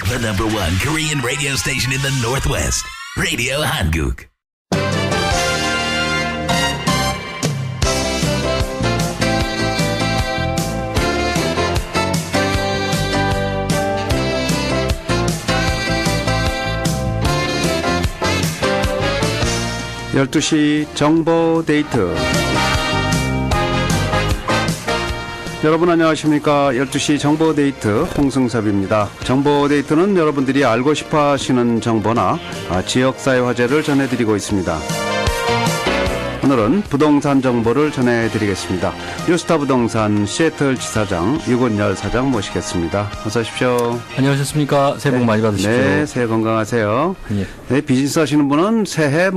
The number one Korean radio station in the Northwest. Radio Hanguk. (12시) 정보 데이트. 여러분 안녕하십니까. 12시 정보 데이트 홍승섭입니다. 정보 데이트는 여러분들이 알고 싶어 하시는 정보나 지역사회 화제를 전해드리고 있습니다. 오늘은 부동산 정보를 전해드리겠습니다. 뉴스타 부동산 시애틀 지사장 유건열 사장 모시겠습니다. 어서 오십시오. 안녕하셨습니까. 새해 복 많이 받으십시오. 네, 새해 건강하세요. 예. 네, 비즈니스 하시는 분은 새해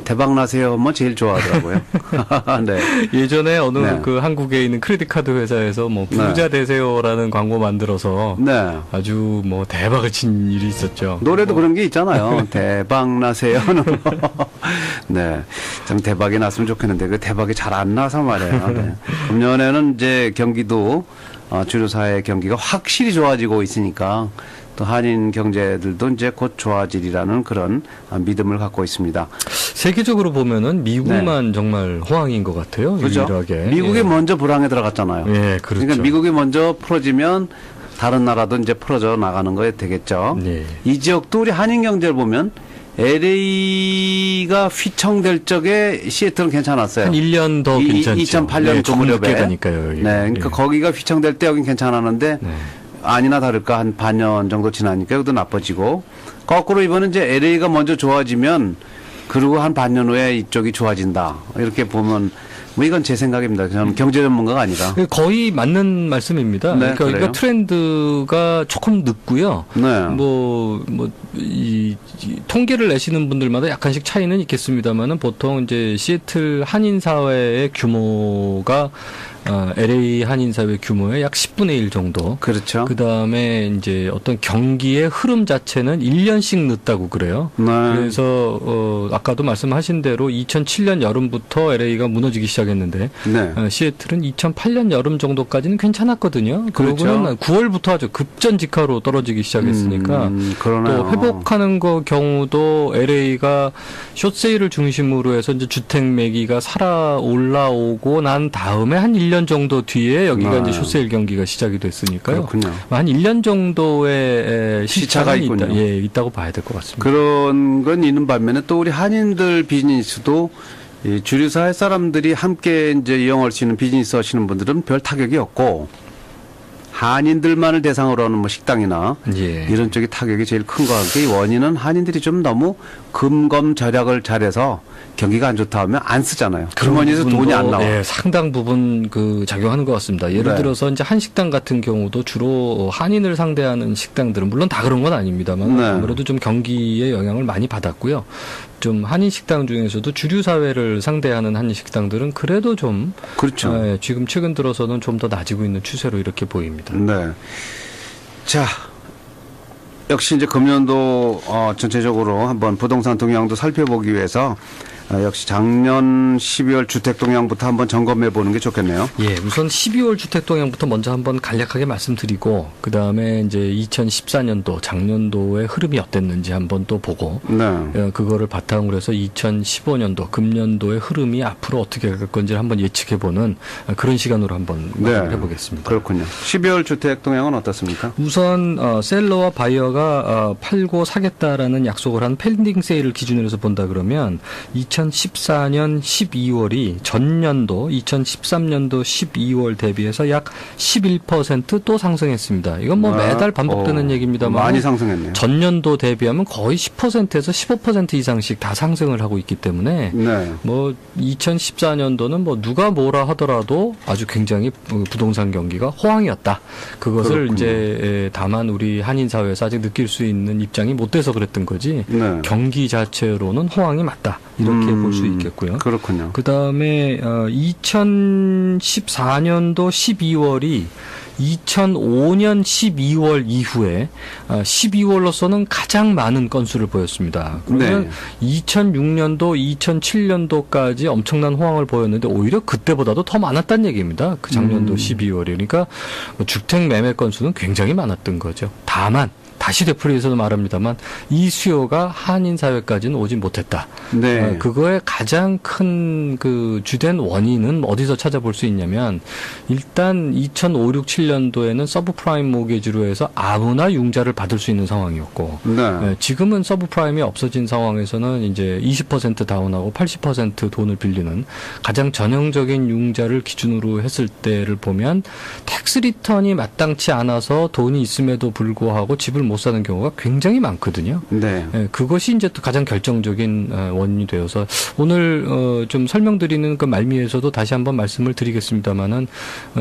대박 나세요 제일 좋아하더라고요. 네. 예전에 어느 네. 그 한국에 있는 크레딧 카드 회사에서 부자 되세요라는 광고 만들어서 네. 아주 대박을 친 일이 있었죠. 노래도 그런 게 있잖아요. 대박 나세요. 네. 참 대박이 났으면 좋겠는데 그 대박이 잘 안 나서 말이에요. 네. 금년에는 이제 경기도 주류사회 경기가 확실히 좋아지고 있으니까 또 한인 경제들도 이제 곧 좋아지리라는 그런 믿음을 갖고 있습니다. 세계적으로 보면은 미국만 정말 호황인 것 같아요. 그렇죠. 유일하게. 미국이 먼저 불황에 들어갔잖아요. 예, 그렇죠. 그러니까 미국이 먼저 풀어지면 다른 나라도 이제 풀어져 나가는 거에 되겠죠. 네. 이 지역도 우리 한인 경제를 보면 LA가 휘청될 적에 시애틀은 괜찮았어요. 한 1년 더 괜찮죠. 2008년 그 무렵에. 가니까요. 네, 그러니까 거기가 휘청될 때 여긴 괜찮았는데 네. 아니나 다를까 한 반년 정도 지나니까 여기도 나빠지고 거꾸로 이번은 이제 LA가 먼저 좋아지면 그리고 한 반년 후에 이쪽이 좋아진다. 이렇게 보면 이건 제 생각입니다. 저는 경제 전문가가 아니라. 거의 맞는 말씀입니다. 네, 그러니까 트렌드가 조금 늦고요. 네. 이 통계를 내시는 분들마다 약간씩 차이는 있겠습니다만은 보통 이제 시애틀 한인 사회의 규모가 LA 한인 사회 규모의 약 10분의 1 정도. 그렇죠. 그 다음에 이제 어떤 경기의 흐름 자체는 1년씩 늦다고 그래요. 네. 그래서 아까도 말씀하신 대로 2007년 여름부터 LA가 무너지기 시작했는데 네. 시애틀은 2008년 여름 정도까지는 괜찮았거든요. 그러고는 그렇죠. 9월부터 아주 급전직하로 떨어지기 시작했으니까 그러네요. 또 회복하는 경우도 LA가 숏세일을 중심으로 해서 이제 주택 매기가 살아 올라오고 난 다음에 한 1년 정도 뒤에 여기가 이제 숏세일 경기가 시작이 됐으니까요. 그렇군요. 한 1년 정도의 시차가 있군요. 있다고 봐야 될 것 같습니다. 그런 건 있는 반면에 또 우리 한인들 비즈니스도 이 주류사회 사람들이 함께 이제 이용할 수 있는 비즈니스 하시는 분들은 별 타격이 없고 한인들만을 대상으로 하는 식당이나 예. 이런 쪽이 타격이 제일 큰 것 같고 이 원인은 한인들이 좀 너무 금검 절약을 잘해서 경기가 안 좋다 하면 안 쓰잖아요. 주머니에서 돈이 안 나와. 네, 상당 부분 작용하는 것 같습니다. 예를 네. 들어서 이제 한식당 같은 경우도 주로 한인을 상대하는 식당들은 물론 다 그런 건 아닙니다만 네. 아무래도 좀 경기의 영향을 많이 받았고요. 좀 한인 식당 중에서도 주류 사회를 상대하는 한인 식당들은 그래도 좀 그렇죠. 지금 최근 들어서는 좀 더 나아지고 있는 추세로 이렇게 보입니다. 네. 자, 역시 이제 금년도 전체적으로 한번 부동산 동향도 살펴보기 위해서 역시 작년 12월 주택 동향부터 한번 점검해 보는 게 좋겠네요. 예, 우선 12월 주택 동향부터 먼저 한번 간략하게 말씀드리고 그 다음에 이제 2014년도 작년도의 흐름이 어땠는지 한번 또 보고 네. 그거를 바탕으로 해서 2015년도 금년도의 흐름이 앞으로 어떻게 갈 건지를 한번 예측해 보는 그런 시간으로 한번 마무리해 보겠습니다. 그렇군요. 12월 주택 동향은 어떻습니까? 우선 셀러와 바이어가 팔고 사겠다라는 약속을 한 펜딩 세일을 기준으로 해서 본다 그러면 2014년 12월이 전년도 2013년도 12월 대비해서 약 11% 또 상승했습니다. 이건 매달 반복되는 얘기입니다만 많이 상승했네요. 전년도 대비하면 거의 10%에서 15% 이상씩 다 상승을 하고 있기 때문에 네. 2014년도는 누가 뭐라 하더라도 아주 굉장히 부동산 경기가 호황이었다. 그것을 그렇군요. 이제 다만 우리 한인 사회에서 아직 느낄 수 있는 입장이 못 돼서 그랬던 거지. 네. 경기 자체로는 호황이 맞다. 이렇게 볼 수 있겠고요. 그렇군요. 그 다음에 2014년도 12월이 2005년 12월 이후에 12월로서는 가장 많은 건수를 보였습니다. 그러면 네. 2006년도, 2007년도까지 엄청난 호황을 보였는데 오히려 그때보다도 더 많았다는 얘기입니다. 그 작년도 12월이. 그러니까 주택 매매 건수는 굉장히 많았던 거죠. 다만 다시 되풀이해서도 말합니다만 이 수요가 한인 사회까지는 오지 못했다. 네. 그거의 가장 큰 그 주된 원인은 어디서 찾아볼 수 있냐면 일단 2005, 6, 7년도에는 서브프라임 모기지로 해서 아무나 융자를 받을 수 있는 상황이었고 네. 지금은 서브프라임이 없어진 상황에서는 이제 20% 다운하고 80% 돈을 빌리는 가장 전형적인 융자를 기준으로 했을 때를 보면 텍스 리턴이 마땅치 않아서 돈이 있음에도 불구하고 집을 못 사는 경우가 굉장히 많거든요. 네. 그것이 이제 또 가장 결정적인 원인이 되어서 오늘 좀 설명드리는 그 말미에서도 다시 한번 말씀을 드리겠습니다만은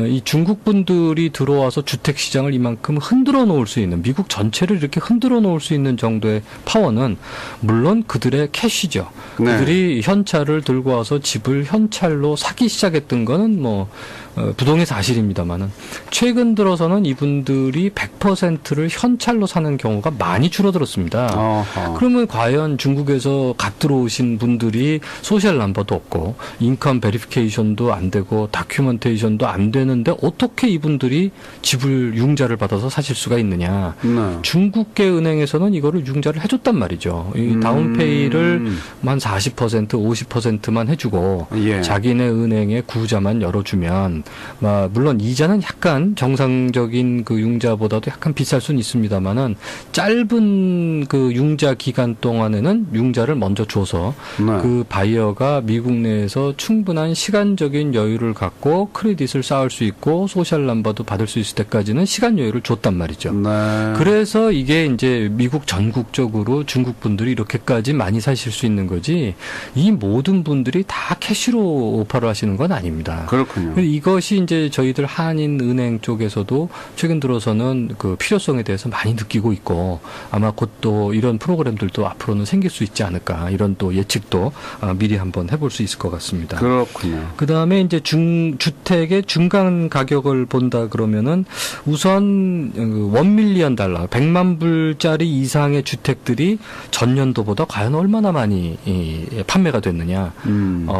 이 중국 분들이 들어와서 주택 시장을 이만큼 흔들어 놓을 수 있는 미국 전체를 이렇게 흔들어 놓을 수 있는 정도의 파워는 물론 그들의 캐시죠. 네. 그들이 현찰을 들고 와서 집을 현찰로 사기 시작했던 거는 뭐 부동의 사실입니다만은 최근 들어서는 이분들이 100%를 현찰로 사는 경우가 많이 줄어들었습니다. 어허. 그러면 과연 중국에서 갓 들어오신 분들이 소셜 넘버도 없고 인컴 베리피케이션도 안 되고 다큐멘테이션도 안 되는데 어떻게 이분들이 집을 융자를 받아서 사실 수가 있느냐. 네. 중국계 은행에서는 이거를 융자를 해줬단 말이죠. 이 다운페이를 한 40%, 50%만 해주고 예. 자기네 은행에 구자만 열어주면 물론 이자는 약간 정상적인 그 융자보다도 약간 비쌀 수는 있습니다만은 짧은 그 융자 기간 동안에는 융자를 먼저 줘서 네. 그 바이어가 미국 내에서 충분한 시간적인 여유를 갖고 크레딧을 쌓을 수 있고 소셜 넘버도 받을 수 있을 때까지는 시간 여유를 줬단 말이죠. 네. 그래서 이게 이제 미국 전국적으로 중국 분들이 이렇게까지 많이 사실 수 있는 거지 이 모든 분들이 다 캐시로 오퍼를 하시는 건 아닙니다. 그렇군요. 이것이 이제 저희들 한인 은행 쪽에서도 최근 들어서는 그 필요성에 대해서 많이 느끼고 있고 아마 곧 또 이런 프로그램들도 앞으로는 생길 수 있지 않을까 이런 또 예측도 미리 한번 해볼 수 있을 것 같습니다. 그렇군요. 그 다음에 이제 주택의 중간 가격을 본다 그러면은 우선 $1밀리언 100만 불짜리 이상의 주택들이 전년도보다 과연 얼마나 많이 판매가 됐느냐.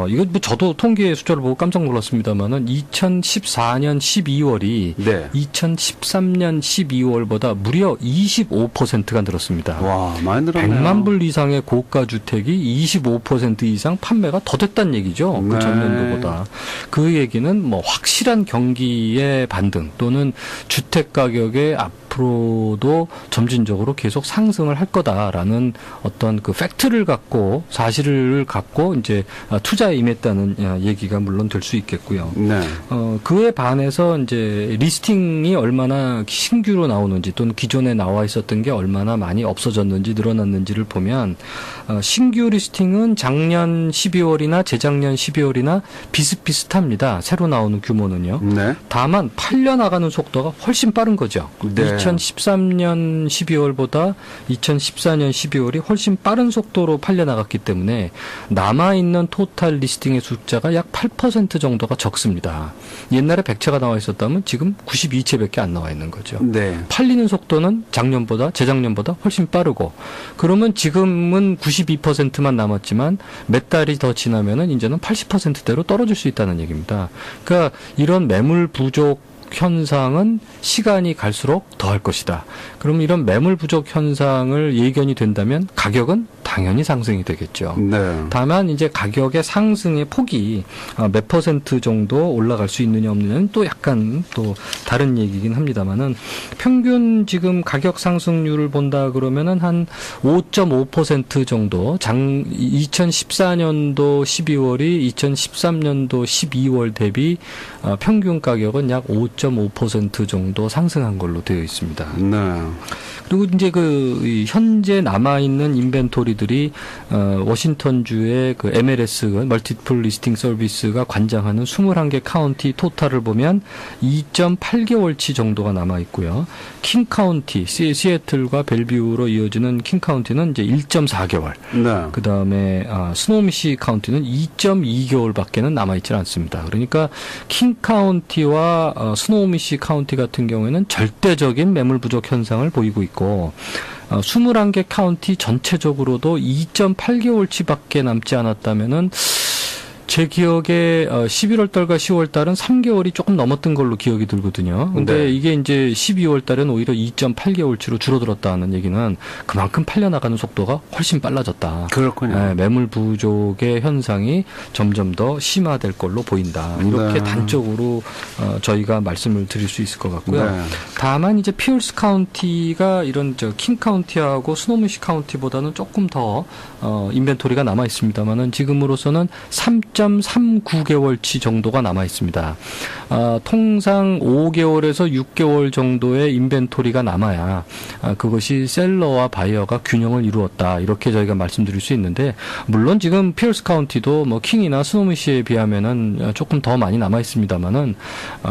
이거 뭐 저도 통계 숫자를 보고 깜짝 놀랐습니다만은 2014년 12월이 네. 2013년 12월보다 무려 25%가 늘었습니다. 와, 많이 늘었네요. 100만 불 이상의 고가 주택이 25% 이상 판매가 더 됐다는 얘기죠. 네. 그 전년도보다. 그 얘기는 뭐 확실한 경기의 반등 또는 주택 가격의 앞으로도 점진적으로 계속 상승을 할 거다라는 어떤 그 팩트를 갖고 사실을 갖고 이제 투자에 임했다는 얘기가 물론 될 수 있겠고요. 네. 그에 반해서 이제 리스팅이 얼마나 신규로 나오는지 또는 기존에 나와 있었던 게 얼마나 많이 없어졌는지 늘어났는지를 보면 신규 리스팅은 작년 12월이나 재작년 12월이나 비슷비슷합니다. 새로 나오는 규모는요. 네. 다만 팔려나가는 속도가 훨씬 빠른 거죠. 네. 2013년 12월보다 2014년 12월이 훨씬 빠른 속도로 팔려나갔기 때문에 남아있는 토탈 리스팅의 숫자가 약 8% 정도가 적습니다. 옛날에 100채가 나와 있었다면 지금 92채밖에 안 나와 있는 거죠. 네. 팔리는 속도는 작년보다 재작년보다 훨씬 빠르고 그러면 지금은 92%만 남았지만 몇 달이 더 지나면은 이제는 80%대로 떨어질 수 있다는 얘기입니다. 그러니까 이런 매물 부족 현상은 시간이 갈수록 더할 것이다. 그럼 이런 매물 부족 현상을 예견이 된다면 가격은 당연히 상승이 되겠죠. 네. 다만 이제 가격의 상승의 폭이 몇 % 정도 올라갈 수 있느냐 없느냐는 또 약간 또 다른 얘기긴 합니다만은 평균 지금 가격 상승률을 본다 그러면은 한 5.5% 정도 2014년도 12월이 2013년도 12월 대비 평균 가격은 약 5.5% 정도 상승한 걸로 되어 있습니다. 네. 그리고 이제 그 현재 남아 있는 인벤토리들이 워싱턴주의 그 MLS 멀티플 리스팅 서비스가 관장하는 21개 카운티 토탈을 보면 2.8개월치 정도가 남아 있고요. 킹 카운티, 시애틀과 벨뷰로 이어지는 킹 카운티는 이제 1.4개월. 네. 그다음에 스노미시 카운티는 2.2개월밖에는 남아 있지 않습니다. 그러니까 킹 카운티와 스노미시 카운티 같은 경우에는 절대적인 매물 부족 현상을 보이고 있고 21개 카운티 전체적으로도 2.8개월치밖에 남지 않았다면은 제 기억에 11월 달과 10월 달은 3개월이 조금 넘었던 걸로 기억이 들거든요. 근데 네. 이게 이제 12월 달은 오히려 2.8개월치로 줄어들었다는 얘기는 그만큼 팔려나가는 속도가 훨씬 빨라졌다. 그렇군요. 네, 매물 부족의 현상이 점점 더 심화될 걸로 보인다. 이렇게 네. 단적으로 저희가 말씀을 드릴 수 있을 것 같고요. 네. 다만 이제 피어스 카운티가 이런 킹 카운티하고 스노무시 카운티보다는 조금 더 인벤토리가 남아 있습니다만은 지금으로서는 3.39개월치 정도가 남아 있습니다. 통상 5개월에서 6개월 정도의 인벤토리가 남아야 그것이 셀러와 바이어가 균형을 이루었다. 이렇게 저희가 말씀드릴 수 있는데 물론 지금 피어스 카운티도 뭐 킹이나 스노무시에 비하면은 조금 더 많이 남아 있습니다만은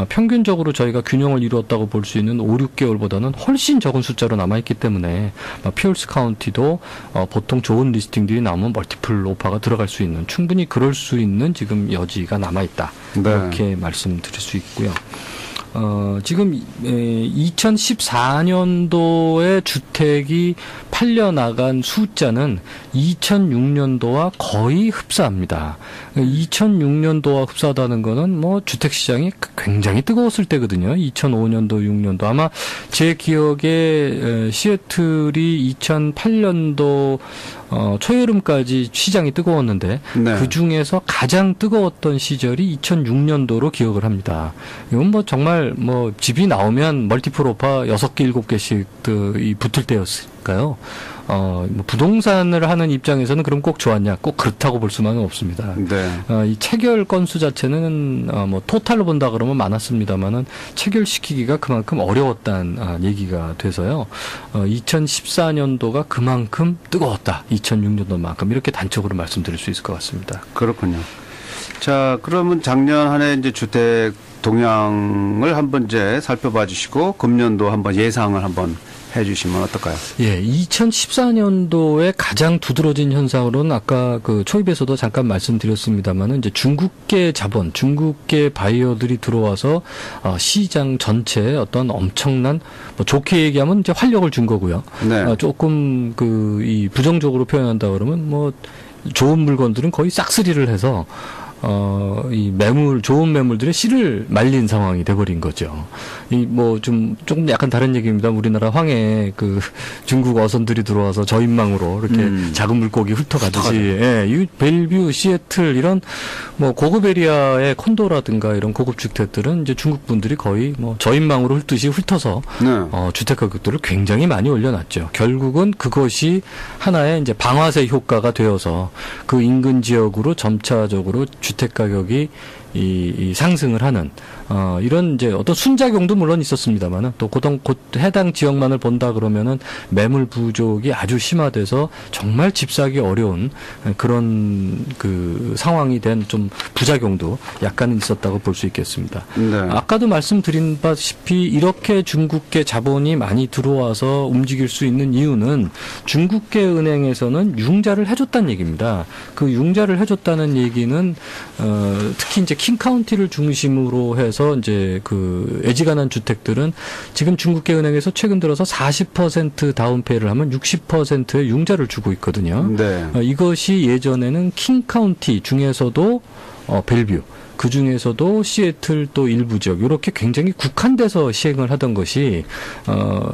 평균적으로 저희가 균형을 이루었다고 볼 수 있는 5, 6개월보다는 훨씬 적은 숫자로 남아 있기 때문에 피어스 카운티도 보통 좋은 리스팅들이 나오면 멀티플 오파가 들어갈 수 있는 충분히 그럴 수 있는 지금 여지가 남아 있다. 네. 이렇게 말씀드릴 수 있고요. 지금 2014년도에 주택이 팔려나간 숫자는 2006년도와 거의 흡사합니다. 2006년도와 흡사하다는 거는 뭐 주택시장이 굉장히 뜨거웠을 때거든요. 2005년도, 6년도. 아마 제 기억에 시애틀이 2008년도 초여름까지 시장이 뜨거웠는데 네. 그 중에서 가장 뜨거웠던 시절이 2006년도로 기억을 합니다. 이건 뭐 정말 뭐 집이 나오면 멀티플 오파 6개, 7개씩 붙을 때였을까요? 뭐 부동산을 하는 입장에서는 그럼 꼭 좋았냐? 꼭 그렇다고 볼 수만은 없습니다. 네. 이 체결 건수 자체는 뭐 토탈로 본다 그러면 많았습니다만은 체결시키기가 그만큼 어려웠다는 얘기가 돼서요. 2014년도가 그만큼 뜨거웠다. 2006년도만큼 이렇게 단적으로 말씀드릴 수 있을 것 같습니다. 그렇군요. 자, 그러면 작년 한 해 이제 주택 동향을 한번 이제 살펴봐 주시고 금년도 한번 예상을 한번 해 주시면 어떨까요? 예, 2014년도에 가장 두드러진 현상으로는 아까 그 초입에서도 잠깐 말씀드렸습니다만은 이제 중국계 자본, 중국계 바이어들이 들어와서 시장 전체에 어떤 엄청난 뭐 좋게 얘기하면 이제 활력을 준 거고요. 네. 조금 이 부정적으로 표현한다 그러면 뭐 좋은 물건들은 거의 싹쓸이를 해서 이 좋은 매물들의 씨를 말린 상황이 돼버린 거죠. 조금 약간 다른 얘기입니다. 우리나라 황해 중국 어선들이 들어와서 저인망으로 이렇게 작은 물고기 훑어가듯이, 예, 이 벨뷰, 시애틀 이런 뭐 고급 에리아의 콘도라든가 이런 고급 주택들은 이제 중국 분들이 거의 뭐 저인망으로 훑듯이 훑어서 네. 주택 가격들을 굉장히 많이 올려놨죠. 결국은 그것이 하나의 이제 방아쇠 효과가 되어서 그 인근 지역으로 점차적으로 주택 가격이 이 상승을 하는 이런 이제 어떤 순작용도 물론 있었습니다만은 또 해당 지역만을 본다 그러면은 매물 부족이 아주 심화돼서 정말 집 사기 어려운 그런 그 상황이 된 좀 부작용도 약간은 있었다고 볼 수 있겠습니다. 네. 아까도 말씀드린 바시피 이렇게 중국계 자본이 많이 들어와서 움직일 수 있는 이유는 중국계 은행에서는 융자를 해줬다는 얘기입니다. 그 융자를 해줬다는 얘기는 특히 이제 킹 카운티를 중심으로 해서 이제 그 애지간한 주택들은 지금 중국계 은행에서 최근 들어서 40% 다운페이를 하면 60%의 융자를 주고 있거든요. 네. 이것이 예전에는 킹 카운티 중에서도 벨뷰, 그 중에서도 시애틀 또 일부 지역 이렇게 굉장히 국한돼서 시행을 하던 것이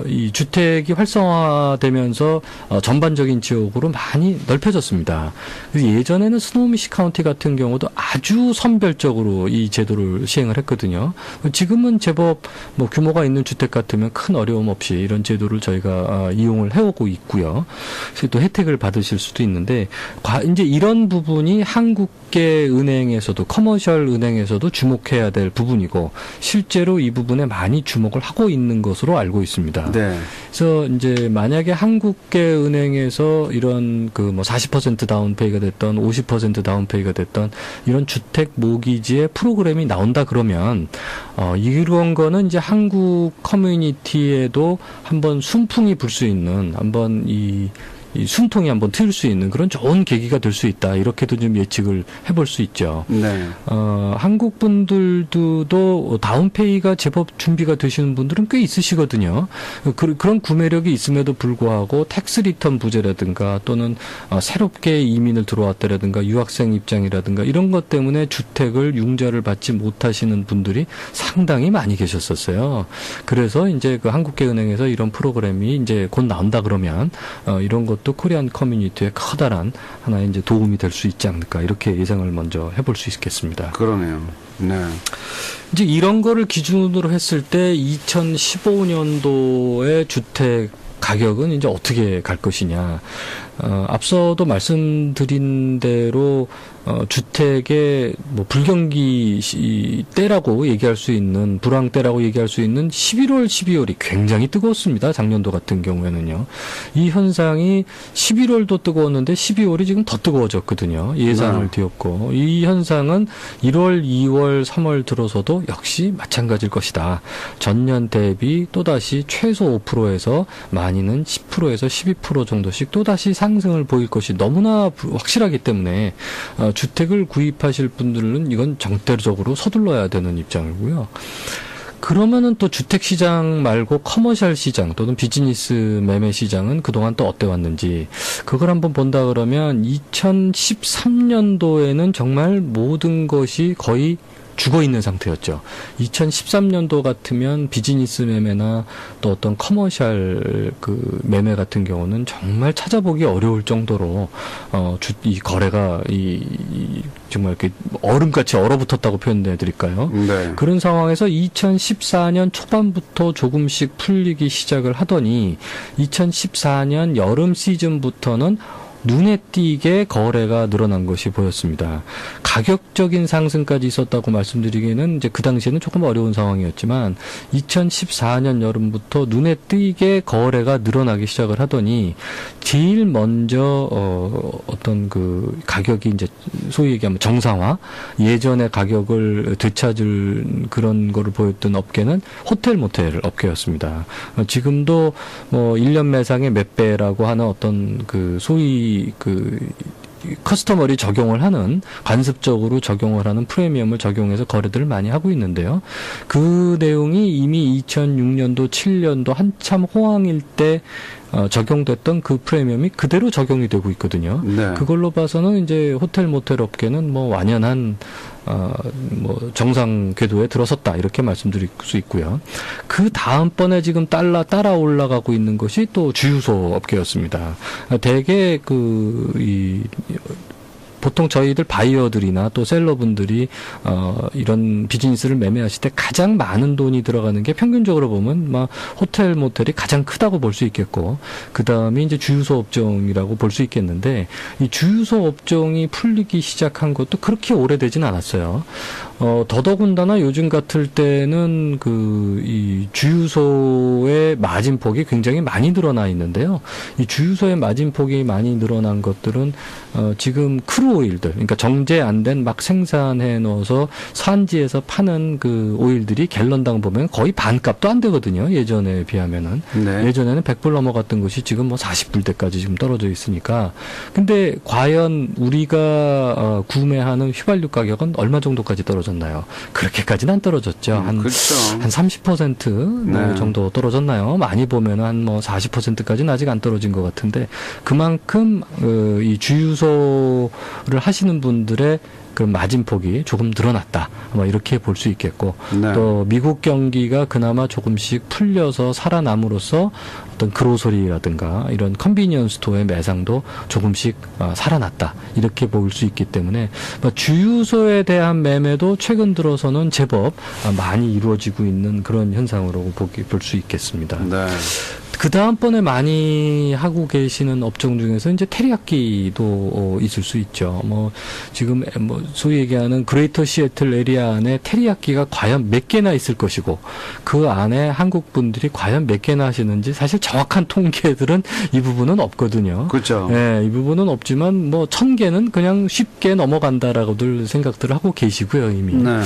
이 주택이 활성화되면서 전반적인 지역으로 많이 넓혀졌습니다. 예전에는 스노우미시 카운티 같은 경우도 아주 선별적으로 이 제도를 시행을 했거든요. 지금은 제법 뭐 규모가 있는 주택 같으면 큰 어려움 없이 이런 제도를 저희가 이용을 해오고 있고요. 또 혜택을 받으실 수도 있는데 이제 이런 부분이 한국계 은행에서도 커머셜 은행에서도 주목해야 될 부분이고 실제로 이 부분에 많이 주목을 하고 있는 것으로 알고 있습니다. 네. 그래서 이제 만약에 한국계 은행에서 이런 그 뭐 40% 다운페이가 됐던 50% 다운페이가 됐던 이런 주택 모기지의 프로그램이 나온다 그러면 이런 거는 이제 한국 커뮤니티에도 한번 순풍이 불 수 있는 한번 이 이 숨통이 한번 트일 수 있는 그런 좋은 계기가 될 수 있다. 이렇게도 좀 예측을 해볼 수 있죠. 네. 한국 분들도 다운페이가 제법 준비가 되시는 분들은 꽤 있으시거든요. 그런 구매력이 있음에도 불구하고 텍스 리턴 부재라든가 또는 새롭게 이민을 들어왔다라든가 유학생 입장이라든가 이런 것 때문에 주택을 융자를 받지 못하시는 분들이 상당히 많이 계셨었어요. 그래서 이제 그 한국계은행에서 이런 프로그램이 이제 곧 나온다 그러면 이런 것도 코리안 커뮤니티에 커다란 하나의 이제 도움이 될 수 있지 않을까 이렇게 예상을 먼저 해볼 수 있겠습니다. 그러네요. 네. 이제 이런 거를 기준으로 했을 때 2015년도의 주택 가격은 이제 어떻게 갈 것이냐. 앞서도 말씀드린 대로 주택의 뭐 불경기 때라고 얘기할 수 있는 불황 때라고 얘기할 수 있는 11월, 12월이 굉장히 뜨거웠습니다. 작년도 같은 경우에는요. 이 현상이 11월도 뜨거웠는데 12월이 지금 더 뜨거워졌거든요. 예상을 뒤엎고 이 현상은 1월, 2월, 3월 들어서도 역시 마찬가지일 것이다. 전년 대비 또다시 최소 5%에서 많이는 10%에서 12% 정도씩 또다시 상승을 보일 것이 너무나 확실하기 때문에 주택을 구입하실 분들은 이건 정대적으로 서둘러야 되는 입장이고요. 그러면은 또 주택 시장 말고 커머셜 시장 또는 비즈니스 매매 시장은 그동안 또 어때 왔는지 그걸 한번 본다 그러면 2013년도에는 정말 모든 것이 거의 죽어 있는 상태였죠. 2013년도 같으면 비즈니스 매매나 또 어떤 커머셜 그 매매 같은 경우는 정말 찾아보기 어려울 정도로 이 거래가 정말 이렇게 얼음같이 얼어붙었다고 표현해 드릴까요? 네. 그런 상황에서 2014년 초반부터 조금씩 풀리기 시작을 하더니 2014년 여름 시즌부터는 눈에 띄게 거래가 늘어난 것이 보였습니다. 가격적인 상승까지 있었다고 말씀드리기에는 이제 그 당시에는 조금 어려운 상황이었지만 2014년 여름부터 눈에 띄게 거래가 늘어나기 시작을 하더니 제일 먼저 어떤 그 가격이 이제 소위 얘기하면 정상화, 예전의 가격을 되찾을 그런 거를 보였던 업계는 호텔 모텔 업계였습니다. 지금도 뭐 1년 매상의 몇 배라고 하는 어떤 그 소위 그 커스터머리 적용을 하는 관습적으로 적용을 하는 프리미엄을 적용해서 거래들을 많이 하고 있는데요. 그 내용이 이미 2006년도 7년도 한참 호황일 때 적용됐던 그 프리미엄이 그대로 적용이 되고 있거든요. 네. 그걸로 봐서는 이제 호텔 모텔 업계는 뭐 완연한 뭐 정상 궤도에 들어섰다 이렇게 말씀드릴 수 있고요. 그 다음번에 지금 따라 올라가고 있는 것이 또 주유소 업계였습니다. 대개 보통 저희들 바이어들이나 또 셀러분들이 이런 비즈니스를 매매하실 때 가장 많은 돈이 들어가는 게 평균적으로 보면 막 호텔 모텔이 가장 크다고 볼 수 있겠고 그 다음에 이제 주유소 업종이라고 볼 수 있겠는데 이 주유소 업종이 풀리기 시작한 것도 그렇게 오래되진 않았어요. 더더군다나 요즘 같을 때는 이 주유소의 마진폭이 굉장히 많이 늘어나 있는데요. 이 주유소의 마진폭이 많이 늘어난 것들은 지금 크루오일들, 그러니까 정제 안 된 막 생산해 넣어서 산지에서 파는 그 오일들이 갤런당 보면 거의 반값도 안 되거든요. 예전에 비하면은. 네. 예전에는 100불 넘어갔던 것이 지금 뭐 40불대까지 지금 떨어져 있으니까. 근데 과연 우리가 구매하는 휘발유 가격은 얼마 정도까지 떨어졌나요? 그렇게까지는 안 떨어졌죠. 그렇죠. 한 30% 네. 정도 떨어졌나요? 많이 보면은 한 뭐 40%까지는 아직 안 떨어진 것 같은데 그만큼 이 주유소를 하시는 분들의 그 마진폭이 조금 늘어났다. 뭐 이렇게 볼 수 있겠고 네. 또 미국 경기가 그나마 조금씩 풀려서 살아남으로써 어떤 그로서리라든가 이런 컨비니언스 스토어의 매상도 조금씩 살아났다. 이렇게 볼 수 있기 때문에 주유소에 대한 매매도 최근 들어서는 제법 많이 이루어지고 있는 그런 현상으로 볼 수 있겠습니다. 네. 그 다음번에 많이 하고 계시는 업종 중에서 이제 테리야끼도 있을 수 있죠. 뭐 지금 뭐 소위 얘기하는 그레이터 시애틀 에리아 안에 테리야끼가 과연 몇 개나 있을 것이고 그 안에 한국 분들이 과연 몇 개나 하시는지 사실 정확한 통계들은 이 부분은 없거든요. 그렇죠. 네, 이 부분은 없지만 뭐 1000개는 그냥 쉽게 넘어간다라고들 생각들을 하고 계시고요, 이미. 네.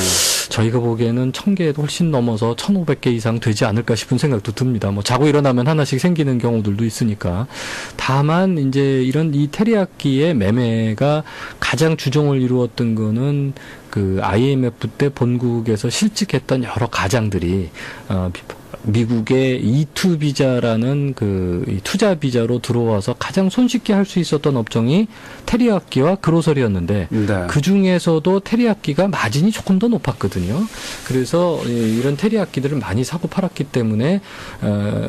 저희가 보기에는 1000개도 훨씬 넘어서 1500개 이상 되지 않을까 싶은 생각도 듭니다. 뭐 자고 일어나면 하나 하나씩 생기는 경우들도 있으니까. 다만 이제 이런 이 테리야끼의 매매가 가장 주종을 이루었던 거는 그 IMF 때 본국에서 실직했던 여러 가장들이 미국의 E2 비자라는 그 투자 비자로 들어와서 가장 손쉽게 할 수 있었던 업종이 테리야끼와 그로서리였는데 네. 그 중에서도 테리야끼가 마진이 조금 더 높았거든요. 그래서 이런 테리야끼들을 많이 사고 팔았기 때문에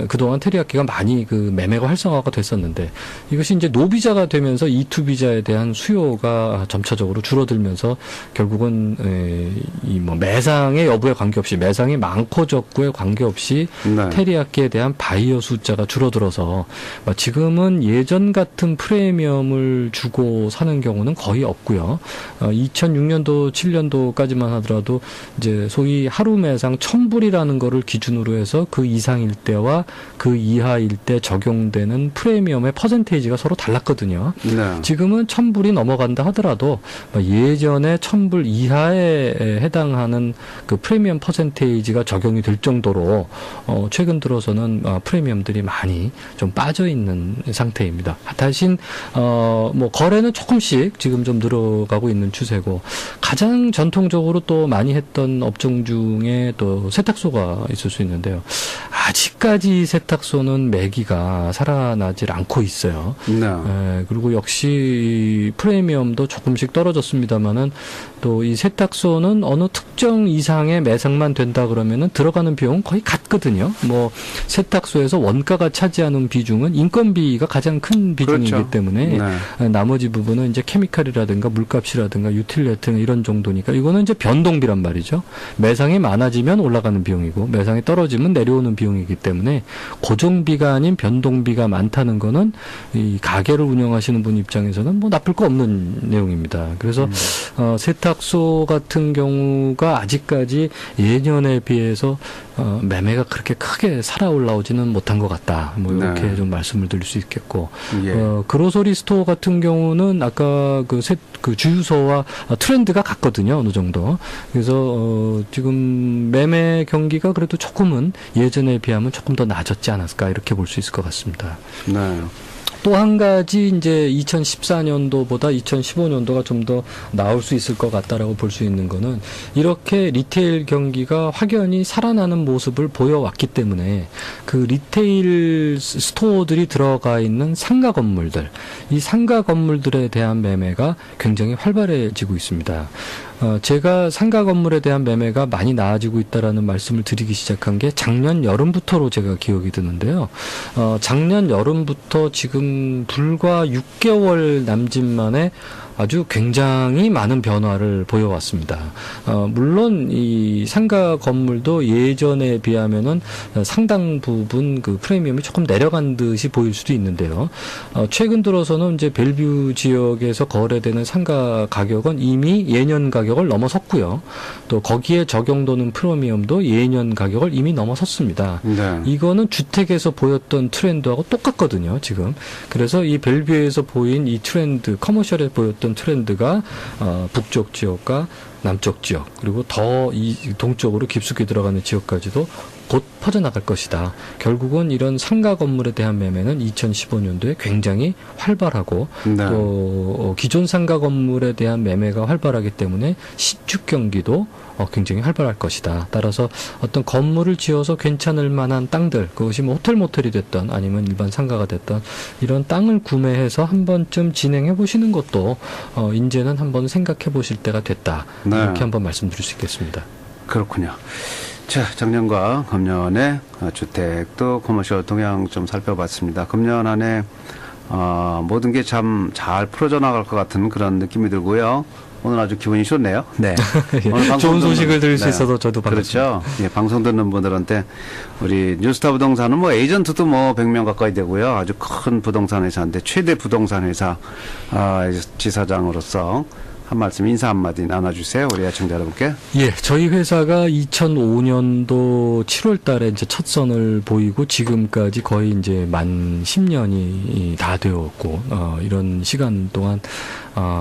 그동안 테리야끼가 많이 그 매매가 활성화가 됐었는데 이것이 이제 노비자가 되면서 E2 비자에 대한 수요가 점차적으로 줄어들면서 결국은 이 뭐 매상의 여부에 관계없이 매상이 많고 적고에 관계없이 네. 테리야끼에 대한 바이어 숫자가 줄어들어서 지금은 예전 같은 프리미엄을 주고 사는 경우는 거의 없고요. 2006년도, 7년도까지만 하더라도 이제 소위 하루 매상 1,000불이라는 거를 기준으로 해서 그 이상일 때와 그 이하일 때 적용되는 프리미엄의 퍼센테이지가 서로 달랐거든요. 네. 지금은 1,000불이 넘어간다 하더라도 예전에 1,000불 이하에 해당하는 그 프리미엄 퍼센테이지가 적용이 될 정도로 최근 들어서는 프리미엄들이 많이 좀 빠져 있는 상태입니다. 대신 뭐 거래는 조금씩 지금 좀 늘어가고 있는 추세고 가장 전통적으로 또 많이 했던 업종 중에 또 세탁소가 있을 수 있는데요. 아직까지 세탁소는 매기가 살아나질 않고 있어요. 네. 그리고 역시 프리미엄도 조금씩 떨어졌습니다만은 또 이 세탁소는 어느 특정 이상의 매상만 된다 그러면은 들어가는 비용은 거의 같거든요. 뭐 세탁소에서 원가가 차지하는 비중은 인건비가 가장 큰 비중이기 그렇죠. 때문에 네. 나머지 부분은 이제 케미칼이라든가 물값이라든가 유틸리티 이런 정도니까 이거는 이제 변동비란 말이죠. 매상이 많아지면 올라가는 비용이고 매상이 떨어지면 내려오는 비용이기 때문에 고정비가 아닌 변동비가 많다는 거는 이 가게를 운영하시는 분 입장에서는 뭐 나쁠 거 없는 내용입니다. 그래서 세탁소 같은 경우가 아직까지 예년에 비해서 매매가 그렇게 크게 살아 올라오지는 못한 것 같다. 뭐 이렇게 네. 좀 말씀을 드릴 수 있겠고, 예. 그로서리 스토어 같은 경우는 아까 그 주유소와 트렌드가 같거든요, 어느 정도. 그래서 지금 매매 경기가 그래도 조금은 예전에 비하면 조금 더 나아졌지 않았을까 이렇게 볼 수 있을 것 같습니다. 네. 또 한 가지 이제 2014년도보다 2015년도가 좀 더 나올 수 있을 것 같다라고 볼 수 있는 거는 이렇게 리테일 경기가 확연히 살아나는 모습을 보여왔기 때문에 그 리테일 스토어들이 들어가 있는 상가 건물들, 이 상가 건물들에 대한 매매가 굉장히 활발해지고 있습니다. 제가 상가 건물에 대한 매매가 많이 나아지고 있다라는 말씀을 드리기 시작한 게 작년 여름부터로 제가 기억이 드는데요. 작년 여름부터 지금 불과 6개월 남짓 만에 아주 굉장히 많은 변화를 보여왔습니다. 물론 이 상가 건물도 예전에 비하면은 상당 부분 그 프리미엄이 조금 내려간 듯이 보일 수도 있는데요. 최근 들어서는 이제 벨뷰 지역에서 거래되는 상가 가격은 이미 예년 가격을 넘어섰고요. 또 거기에 적용되는 프리미엄도 예년 가격을 이미 넘어섰습니다. 네. 이거는 주택에서 보였던 트렌드하고 똑같거든요, 지금. 그래서 이 벨뷰에서 보인 이 트렌드, 커머셜에 보였던 트렌드가 북쪽 지역과 남쪽 지역 그리고 더 이 동쪽으로 깊숙이 들어가는 지역까지도 곧 퍼져나갈 것이다. 결국은 이런 상가 건물에 대한 매매는 2015년도에 굉장히 활발하고 네. 또 기존 상가 건물에 대한 매매가 활발하기 때문에 신축 경기도 굉장히 활발할 것이다. 따라서 어떤 건물을 지어서 괜찮을 만한 땅들, 그것이 뭐 호텔 모텔이 됐던 아니면 일반 상가가 됐던 이런 땅을 구매해서 한 번쯤 진행해 보시는 것도 이제는 한번 생각해 보실 때가 됐다. 네. 이렇게 한번 말씀드릴 수 있겠습니다. 그렇군요. 자, 작년과 금년의 주택 또 커머셜 동향 좀 살펴봤습니다. 금년 안에 모든 게 참 잘 풀어져 나갈 것 같은 그런 느낌이 들고요. 오늘 아주 기분이 좋네요. 네. 오늘 방송 좋은 소식을 들을 수 네. 있어서 저도 반갑습니다. 그렇죠. 예, 방송 듣는 분들한테 우리 뉴스타 부동산은 뭐 에이전트도 뭐 100명 가까이 되고요. 아주 큰 부동산 회사인데 최대 부동산 회사 지사장으로서 한 말씀, 인사 한마디 나눠주세요. 우리 애청자 여러분께. 예, 저희 회사가 2005년도 7월 달에 이제 첫 선을 보이고 지금까지 거의 이제 만 10년이 다 되었고, 이런 시간 동안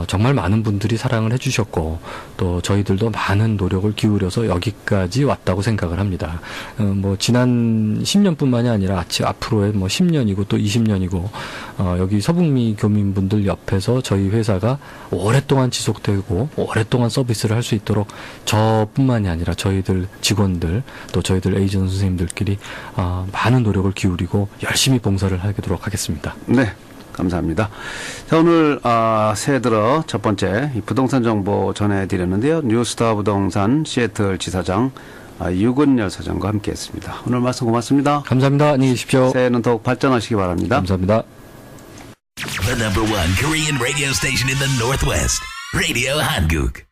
정말 많은 분들이 사랑을 해주셨고, 또 저희들도 많은 노력을 기울여서 여기까지 왔다고 생각을 합니다. 뭐, 지난 10년뿐만이 아니라 앞으로의 뭐 10년이고 또 20년이고, 여기 서북미 교민분들 옆에서 저희 회사가 오랫동안 지속되고, 오랫동안 서비스를 할 수 있도록 저뿐만이 아니라 저희들 직원들, 또 저희들 에이전트 선생님들끼리, 많은 노력을 기울이고 열심히 봉사를 하도록 하겠습니다. 네. 감사합니다. 자, 오늘 새해 들어 첫 번째 이 부동산 정보 전해드렸는데요. 뉴스타 부동산 시애틀 지사장 유근열 사장과 함께했습니다. 오늘 말씀 고맙습니다. 감사합니다. 안녕히 계십시오. 새해는 더욱 발전하시기 바랍니다. 감사합니다. The #1 Korean radio station in the Northwest. Radio Hanguk.